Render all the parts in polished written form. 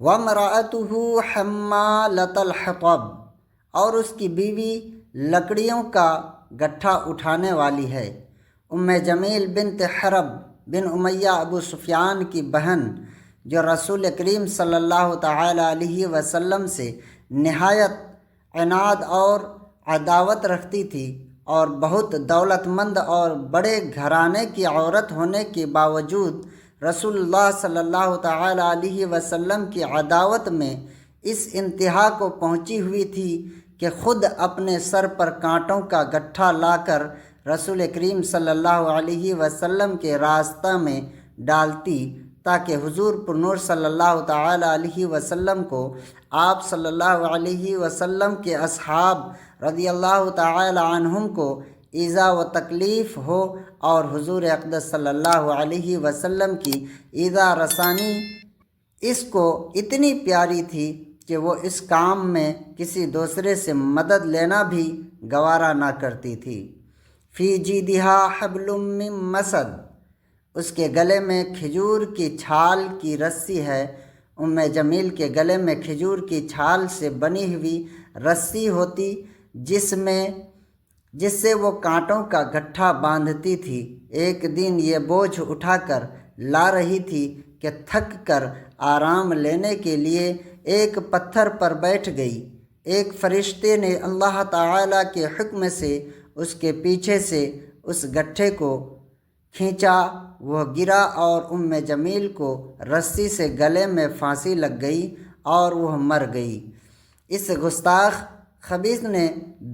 وامرأتہ حمالۃ الحطب، اور اس کی بیوی لکڑیوں کا گٹھا اٹھانے والی ہے۔ ام جمیل بنت حرب بن امیہ ابو سفیان کی بہن، جو رسول کریم صلی اللہ تعالی علیہ وسلم سے نہایت عناد اور عداوت رکھتی تھی، اور بہت دولت مند اور بڑے گھرانے کی عورت ہونے کے باوجود رسول اللہ صلی اللہ تعالی علیہ وسلم کی عداوت میں اس انتہا کو پہنچی ہوئی تھی کہ خود اپنے سر پر کانٹوں کا گٹھا لا کر رسول کریم صلی اللہ علیہ وسلم کے راستہ میں ڈالتی، تاکہ حضور پر نور صلی اللہ تعالی علیہ وسلم کو آپ صلی اللہ علیہ وسلم کے اصحاب رضی اللہ تعالی عنہم کو ایذا و تکلیف ہو، اور حضور اقدس صلی اللہ علیہ وسلم کی ایذا رسانی اس کو اتنی پیاری تھی کہ وہ اس کام میں کسی دوسرے سے مدد لینا بھی گوارا نہ کرتی تھی۔ فی جیدہا حبل من مسد، اس کے گلے میں کھجور کی چھال کی رسی ہے۔ ام جمیل کے گلے میں کھجور کی چھال سے بنی ہوئی رسی ہوتی، جس سے وہ کانٹوں کا گٹھا باندھتی تھی۔ ایک دن یہ بوجھ اٹھا کر لا رہی تھی کہ تھک کر آرام لینے کے لیے ایک پتھر پر بیٹھ گئی۔ ایک فرشتے نے اللہ تعالیٰ کے حکم سے اس کے پیچھے سے اس گٹھے کو کھینچا، وہ گرا اور ام جمیل کو رسی سے گلے میں پھانسی لگ گئی اور وہ مر گئی۔ اس گستاخ خبیث نے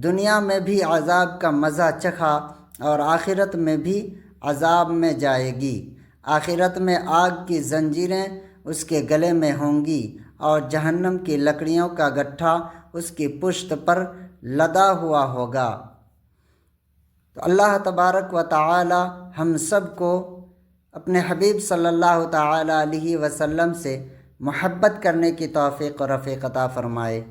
دنیا میں بھی عذاب کا مزہ چکھا اور آخرت میں بھی عذاب میں جائے گی۔ آخرت میں آگ کی زنجیریں اس کے گلے میں ہوں گی اور جہنم کی لکڑیوں کا گٹھا اس کی پشت پر لدا ہوا ہوگا۔ تو اللہ تبارک و تعالی ہم سب کو اپنے حبیب صلی اللہ تعالی علیہ وسلم سے محبت کرنے کی توفیق و رفیق عطا فرمائے۔